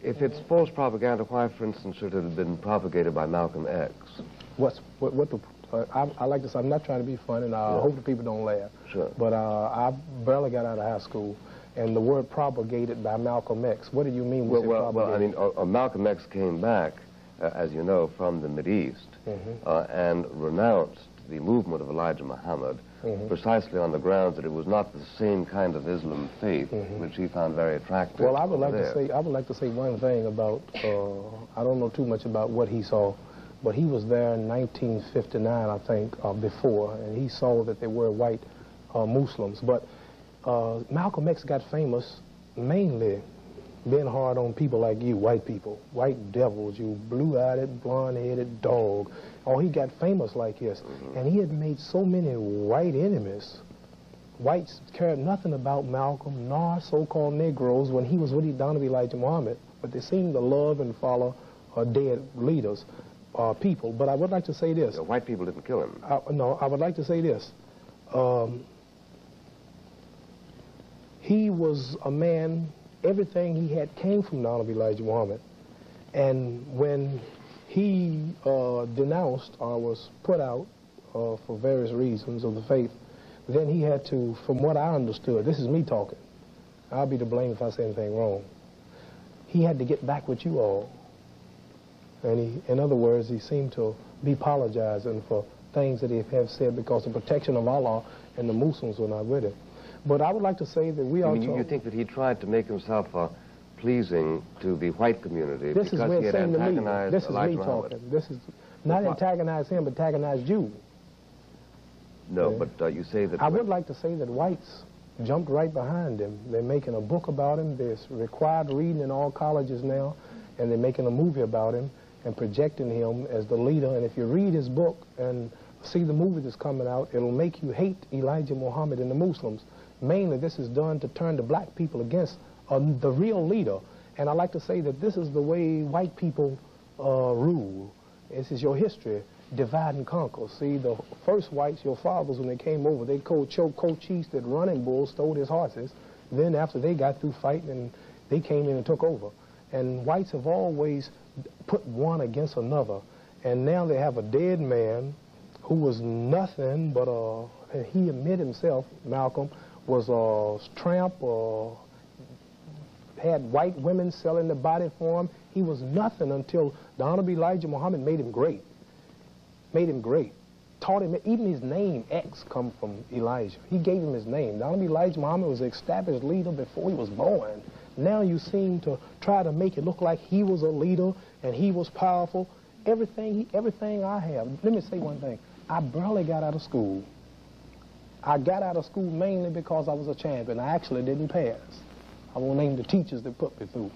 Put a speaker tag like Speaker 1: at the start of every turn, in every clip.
Speaker 1: If it's false propaganda, why, for instance, should it have been propagated by Malcolm X?
Speaker 2: I like to say, I'm not trying to be funny, and I hope the people don't laugh.
Speaker 1: Sure.
Speaker 2: But I barely got out of high school, and the word propagated by Malcolm X. What do you mean when you say propagated?
Speaker 1: Well, I mean, Malcolm X came back, as you know, from the Mideast, and renounced the movement of Elijah Muhammad, precisely on the grounds that it was not the same kind of Islam faith which he found very attractive.
Speaker 2: Well, I would like to say one thing about. I don't know too much about what he saw, but he was there in 1959, I think, before, and he saw that there were white Muslims. But Malcolm X got famous mainly being hard on people like you, white people, white devils, you blue-eyed, blonde-headed dog. Oh, he got famous like this. And he had made so many white enemies. Whites cared nothing about Malcolm, nor so-called Negroes when he was with Donovan Elijah Muhammad. But they seemed to love and follow dead leaders, people. But I would like to say this.
Speaker 1: The white people didn't kill him.
Speaker 2: No, I would like to say this. He was a man, everything he had came from Donovan Elijah Muhammad. And when he denounced or was put out for various reasons of the faith, then he had to, from what I understood, this is me talking, I'll be to blame if I say anything wrong, he had to get back with you all. And he, in other words, he seemed to be apologizing for things that he had said because the protection of Allah and the Muslims were not with him. But I would like to say that we are...
Speaker 1: You think that he tried to make himself pleasing to the white community
Speaker 2: because
Speaker 1: he had antagonized
Speaker 2: This is
Speaker 1: Elijah
Speaker 2: me
Speaker 1: Muhammad?
Speaker 2: talking. This is not antagonize him, but antagonize you.
Speaker 1: No, but you say that...
Speaker 2: I would like to say that whites jumped right behind him. They're making a book about him. There's required reading in all colleges now, and they're making a movie about him and projecting him as the leader. And if you read his book and see the movie that's coming out, it'll make you hate Elijah Muhammad and the Muslims. Mainly, this is done to turn the black people against the real leader. And I like to say that this is the way white people rule. This is your history, divide and conquer. See, the first whites, your fathers, when they came over, they choked co-chiefs that running bulls, stole his horses. Then after they got through fighting, and they came in and took over. And whites have always put one against another. And now they have a dead man who was nothing but and he admitted himself, Malcolm, was a tramp, had white women selling the body for him. He was nothing until the Honorable Elijah Muhammad made him great. Made him great. Taught him, even his name, X, come from Elijah. He gave him his name. The Honorable Elijah Muhammad was an established leader before he was born. Now you seem to try to make it look like he was a leader and he was powerful. Everything I have. Let me say one thing. I barely got out of school. I got out of school mainly because I was a champion. I actually didn't pass. I won't name the teachers that put me through.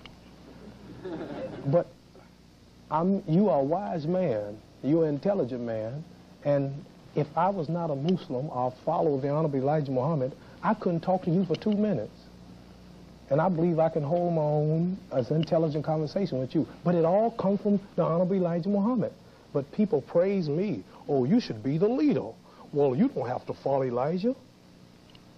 Speaker 2: But you are a wise man. You're an intelligent man. And if I was not a Muslim or follow the Honorable Elijah Muhammad, I couldn't talk to you for 2 minutes. And I believe I can hold my own as an intelligent conversation with you. But it all comes from the Honorable Elijah Muhammad. But people praise me. Oh, you should be the leader. Well, you don't have to follow Elijah.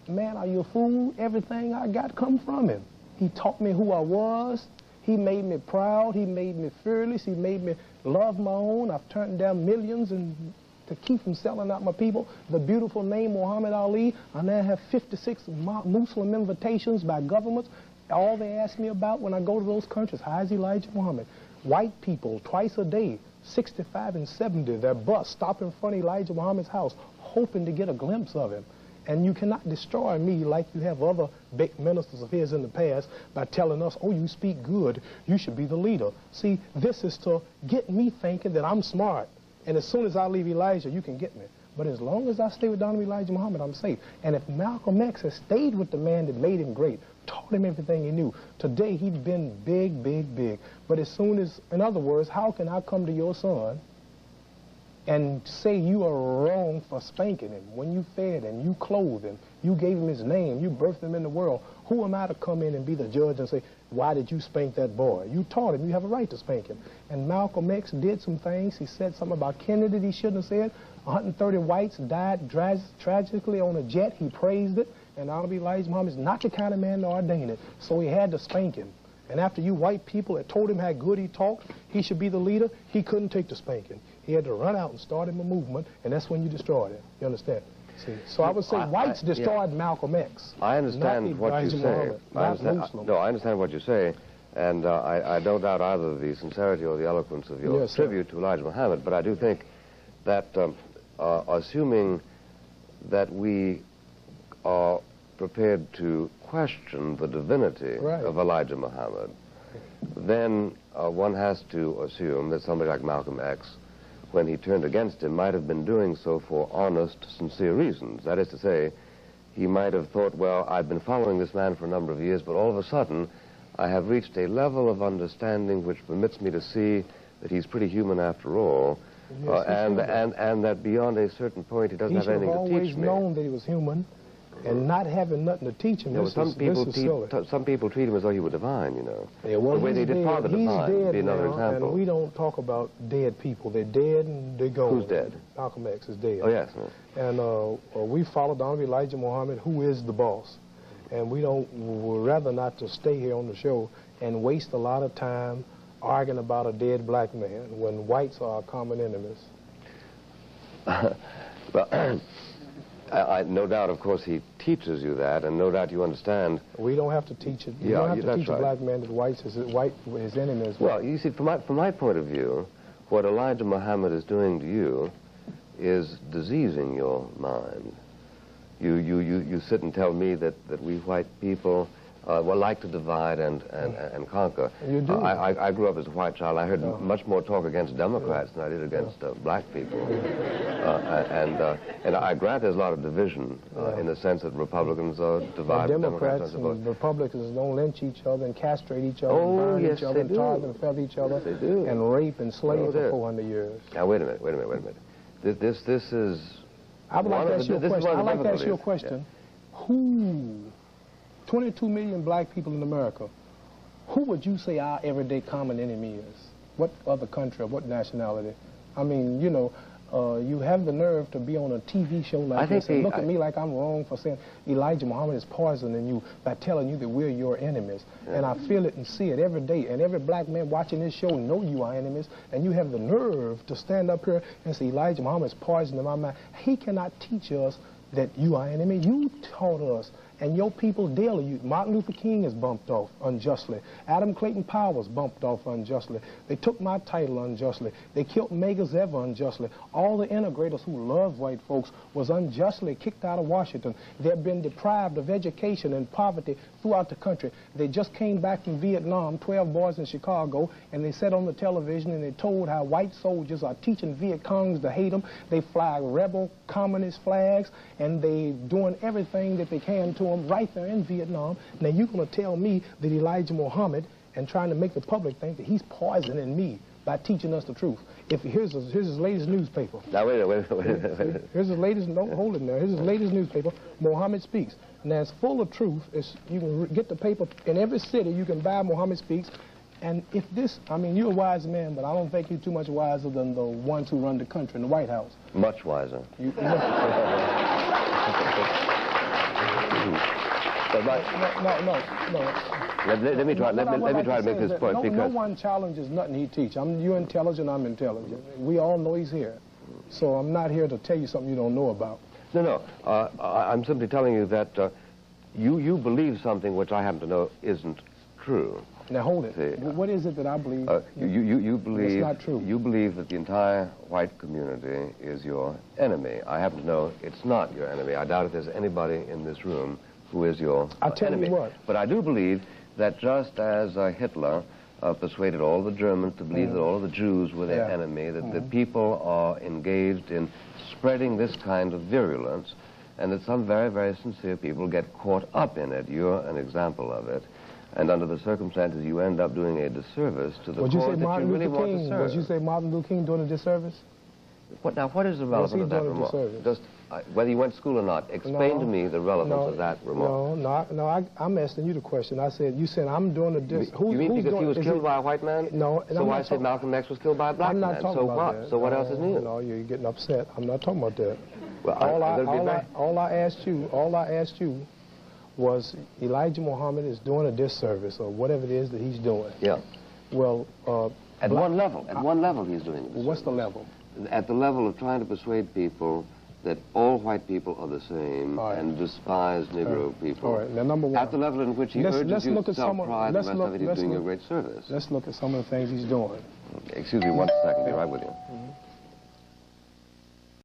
Speaker 2: Man, are you a fool? Everything I got come from him. He taught me who I was. He made me proud. He made me fearless. He made me love my own. I've turned down millions to keep from selling out my people. The beautiful name Muhammad Ali. I now have 56 Muslim invitations by governments. All they ask me about when I go to those countries, how is Elijah Muhammad? White people, twice a day, 65 and 70, their bus stop in front of Elijah Muhammad's house, hoping to get a glimpse of him. And you cannot destroy me like you have other big ministers of his in the past by telling us, oh, you speak good, you should be the leader. See, this is to get me thinking that I'm smart. And as soon as I leave Elijah, you can get me. But as long as I stay with Donovan Elijah Muhammad, I'm safe. And if Malcolm X had stayed with the man that made him great, taught him everything he knew, today he'd been big, big, big. But as soon as, in other words, how can I come to your son and say you are wrong for spanking him when you fed him, you clothed him, you gave him his name, you birthed him in the world? Who am I to come in and be the judge and say, why did you spank that boy? You taught him. You have a right to spank him. And Malcolm X did some things. He said something about Kennedy that he shouldn't have said. 130 whites died tragically on a jet. He praised it. And Honorable Elijah Muhammad is not the kind of man to ordain it. So he had to spank him. And after you white people had told him how good he talked, he should be the leader, he couldn't take the spanking. He had to run out and start him a movement, and that's when you destroyed him. You understand? See? So I would say whites destroyed Malcolm X.
Speaker 1: I understand what you say. I understand what you say, and I don't doubt either the sincerity or the eloquence of your tribute to Elijah Muhammad, but I do think that assuming that we are prepared to question the divinity of Elijah Muhammad, then one has to assume that somebody like Malcolm X, when he turned against him, might have been doing so for honest, sincere reasons. That is to say, he might have thought, well, I've been following this man for a number of years, but all of a sudden, I have reached a level of understanding which permits me to see that he's pretty human after all, and that beyond a certain point, he doesn't have anything to teach me.
Speaker 2: He should have always known that he was human, and not having nothing to teach him.
Speaker 1: Some people treat him as though he were divine, you know. Yeah, well, the way they did Father Divine would be another example.
Speaker 2: And we don't talk about dead people. They're dead and they're gone.
Speaker 1: Who's dead?
Speaker 2: Malcolm X is dead.
Speaker 1: Oh, yes.
Speaker 2: And we follow the Honorable Elijah Muhammad, who is the boss. And we'd rather not to stay here on the show and waste a lot of time arguing about a dead black man when whites are our common enemies.
Speaker 1: Well, no doubt, of course, he teaches you that, and no doubt you understand.
Speaker 2: We don't have to teach it. You don't have to teach a black man that whites is his enemy.
Speaker 1: Well, you see, from my point of view, what Elijah Muhammad is doing to you is diseasing your mind. You sit and tell me that we white people like to divide and conquer.
Speaker 2: You do.
Speaker 1: I grew up as a white child. I heard much more talk against Democrats than I did against black people. And I grant there's a lot of division in the sense that Republicans are divided.
Speaker 2: Democrats and Republicans don't lynch each other and castrate each other and burn each other and tar and feather each other and rape and slave for 400 years.
Speaker 1: Now, wait a minute. This is...
Speaker 2: I would like to ask you a question. I'd like to ask you a question. Who... 22 million black people in America, who would you say our everyday common enemy is? What other country or what nationality? I mean, you know, you have the nerve to be on a TV show like this and look at me like I'm wrong for saying Elijah Muhammad is poisoning you by telling you that we're your enemies. Yeah. And I feel it and see it every day. And every black man watching this show know you are enemies. And you have the nerve to stand up here and say Elijah Muhammad is poisoning my mind. He cannot teach us that you are enemy. You taught us. And your people daily, Martin Luther King is bumped off unjustly. Adam Clayton Powers bumped off unjustly. They took my title unjustly. They killed Medgar Evers unjustly. All the integrators who love white folks was unjustly kicked out of Washington. They've been deprived of education and poverty throughout the country. They just came back from Vietnam, 12 boys in Chicago, and they sat on the television and they told how white soldiers are teaching Viet Congs to hate them. They fly rebel communist flags, and they doing everything that they can to them right there in Vietnam. Now you're going to tell me that Elijah Muhammad and trying to make the public think that he's poisoning me by teaching us the truth. Here's his latest newspaper.
Speaker 1: Now wait a minute.
Speaker 2: Here's his latest. Don't hold it now. Here's his latest newspaper. Muhammad Speaks. Now it's full of truth. You can get the paper in every city. You can buy Muhammad Speaks. And if this, I mean, you're a wise man, but I don't think you're too much wiser than the ones who run the country in the White House.
Speaker 1: Much wiser.
Speaker 2: No.
Speaker 1: Let me try to make this point.
Speaker 2: No one challenges nothing he teaches. You're intelligent, I'm intelligent. We all know he's here. So I'm not here to tell you something you don't know about.
Speaker 1: No. I'm simply telling you that you believe something which I happen to know isn't true.
Speaker 2: Now hold it. See, what is it that I believe?
Speaker 1: You believe
Speaker 2: it's not true.
Speaker 1: You believe that the entire white community is your enemy. I happen to know it's not your enemy. I doubt if there's anybody in this room who is your enemy.
Speaker 2: I'll tell you what.
Speaker 1: But I do believe that just as Hitler persuaded all the Germans to believe that all of the Jews were their enemy, that the people are engaged in spreading this kind of virulence, and that some very, very sincere people get caught up in it. You're an example of it. And under the circumstances, you end up doing a disservice to the cause that you really want to serve.
Speaker 2: Would you say Martin Luther King doing a disservice?
Speaker 1: What is the relevance of that remark? Just whether you went to school or not, explain to me the relevance of that remark.
Speaker 2: No, I'm asking you the question. You said I'm doing a disservice.
Speaker 1: You mean because he was killed by a white man?
Speaker 2: No.
Speaker 1: So why say Malcolm X was killed by a black man? So what? So what else is new?
Speaker 2: No, you're getting upset. I'm not talking about that.
Speaker 1: Well,
Speaker 2: all I asked you was Elijah Muhammad is doing a disservice or whatever it is that he's doing.
Speaker 1: Yeah.
Speaker 2: Well,
Speaker 1: at one level he's doing this.
Speaker 2: What's the level?
Speaker 1: At the level of trying to persuade people that all white people are the same and despise Negro people.
Speaker 2: All right, now number one.
Speaker 1: At the level in which he urges you to self-pride, the rest of it, he's doing you a great service.
Speaker 2: Let's look at some of the things he's doing.
Speaker 1: Excuse me one second, be right with you.